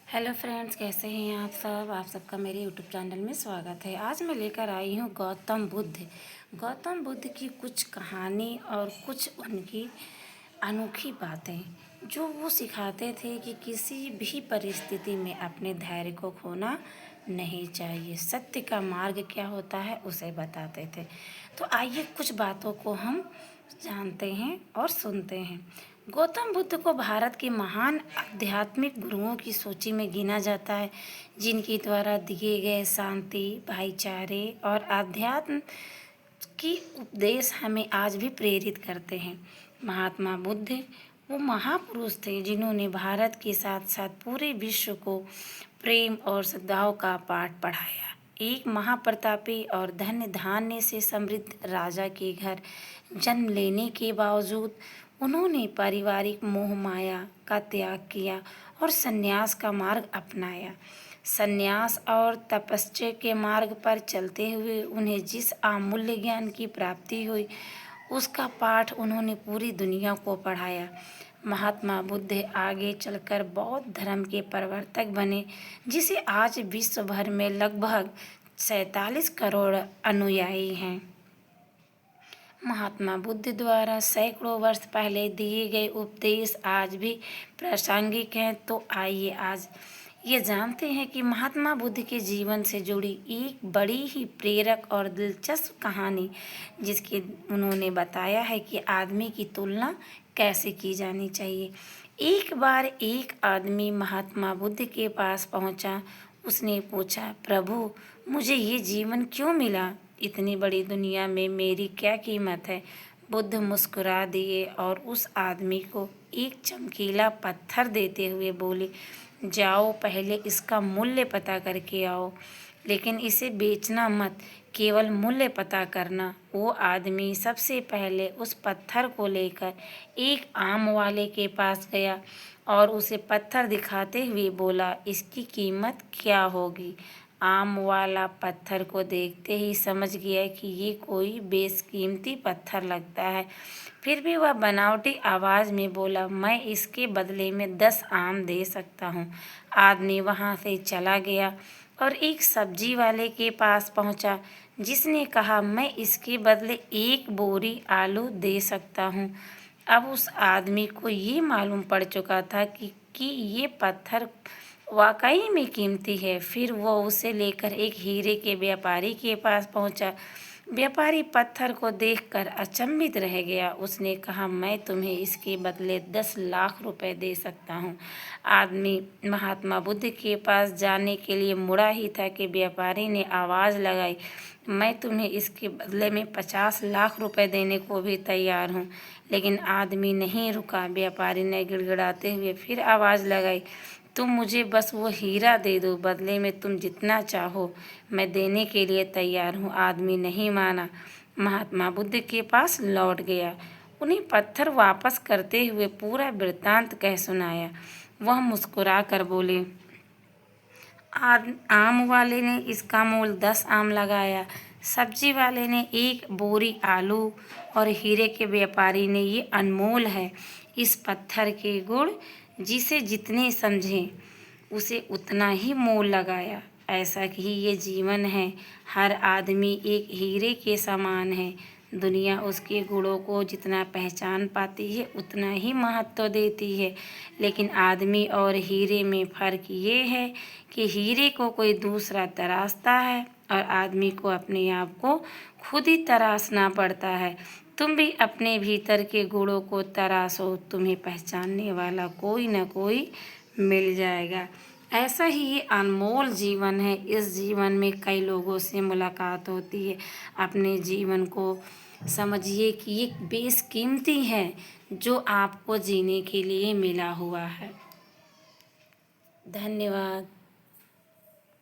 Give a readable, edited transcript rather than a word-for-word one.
Hello friends, कैसे हैं आप सबका मेरे यूट्यूब चैनल में स्वागत है। आज मैं लेकर आई हूँ गौतम बुद्ध की कुछ कहानी और कुछ उनकी अनोखी बातें जो वो सिखाते थे कि किसी भी परिस्थिति में अपने धैर्य को खोना नहीं चाहिए। सत्य का मार्ग क्या होता है उसे बताते थे। तो आइए कुछ बातों को हम जानते हैं और सुनते हैं। गौतम बुद्ध को भारत के महान आध्यात्मिक गुरुओं की सूची में गिना जाता है, जिनके द्वारा दिए गए शांति, भाईचारे और आध्यात्म की उपदेश हमें आज भी प्रेरित करते हैं। महात्मा बुद्ध वो महापुरुष थे जिन्होंने भारत के साथ साथ पूरे विश्व को प्रेम और सद्भाव का पाठ पढ़ाया। एक महाप्रतापी और धन्य धान्य से समृद्ध राजा के घर जन्म लेने के बावजूद उन्होंने पारिवारिक मोह माया का त्याग किया और संन्यास का मार्ग अपनाया। संन्यास और तपस्या के मार्ग पर चलते हुए उन्हें जिस अमूल्य ज्ञान की प्राप्ति हुई, उसका पाठ उन्होंने पूरी दुनिया को पढ़ाया। महात्मा बुद्ध आगे चलकर बौद्ध धर्म के प्रवर्तक बने, जिसे आज विश्व भर में लगभग 47 करोड़ अनुयायी हैं। महात्मा बुद्ध द्वारा सैकड़ों वर्ष पहले दिए गए उपदेश आज भी प्रासंगिक हैं। तो आइए आज ये जानते हैं कि महात्मा बुद्ध के जीवन से जुड़ी एक बड़ी ही प्रेरक और दिलचस्प कहानी, जिसके उन्होंने बताया है कि आदमी की तुलना कैसे की जानी चाहिए। एक बार एक आदमी महात्मा बुद्ध के पास पहुंचा। उसने पूछा, प्रभु, मुझे ये जीवन क्यों मिला? इतनी बड़ी दुनिया में मेरी क्या कीमत है? बुद्ध मुस्कुरा दिए और उस आदमी को एक चमकीला पत्थर देते हुए बोले, जाओ पहले इसका मूल्य पता करके आओ, लेकिन इसे बेचना मत, केवल मूल्य पता करना। वो आदमी सबसे पहले उस पत्थर को लेकर एक आम वाले के पास गया और उसे पत्थर दिखाते हुए बोला, इसकी कीमत क्या होगी? आम वाला पत्थर को देखते ही समझ गया कि ये कोई बेशकीमती पत्थर लगता है। फिर भी वह बनावटी आवाज़ में बोला, मैं इसके बदले में 10 आम दे सकता हूँ। आदमी वहाँ से चला गया और एक सब्जी वाले के पास पहुँचा, जिसने कहा, मैं इसके बदले 1 बोरी आलू दे सकता हूँ। अब उस आदमी को ये मालूम पड़ चुका था कि ये पत्थर वाकई में कीमती है। फिर वो उसे लेकर एक हीरे के व्यापारी के पास पहुंचा। व्यापारी पत्थर को देखकर अचंभित रह गया। उसने कहा, मैं तुम्हें इसके बदले 10 लाख रुपए दे सकता हूँ। आदमी महात्मा बुद्ध के पास जाने के लिए मुड़ा ही था कि व्यापारी ने आवाज़ लगाई, मैं तुम्हें इसके बदले में 50 लाख रुपए देने को भी तैयार हूँ। लेकिन आदमी नहीं रुका। व्यापारी ने गिड़गिड़ाते हुए फिर आवाज़ लगाई, तुम मुझे बस वो हीरा दे दो, बदले में तुम जितना चाहो मैं देने के लिए तैयार हूँ। आदमी नहीं माना। महात्मा बुद्ध के पास लौट गया। उन्हें पत्थर वापस करते हुए पूरा वृत्तांत कह सुनाया। वह मुस्कुरा कर बोले, आम वाले ने इसका मूल 10 आम लगाया, सब्जी वाले ने 1 बोरी आलू और हीरे के व्यापारी ने ये अनमोल है। इस पत्थर के गुण जिसे जितने समझे उसे उतना ही मोल लगाया। ऐसा ही ये जीवन है। हर आदमी एक हीरे के समान है। दुनिया उसके गुणों को जितना पहचान पाती है उतना ही महत्व देती है, लेकिन आदमी और हीरे में फ़र्क ये है कि हीरे को कोई दूसरा तराशता है और आदमी को अपने आप को खुद ही तराशना पड़ता है। तुम भी अपने भीतर के गुणों को तराशो, तुम्हें पहचानने वाला कोई न कोई मिल जाएगा। ऐसा ही ये अनमोल जीवन है। इस जीवन में कई लोगों से मुलाकात होती है। अपने जीवन को समझिए कि ये बेशकीमती है जो आपको जीने के लिए मिला हुआ है। धन्यवाद।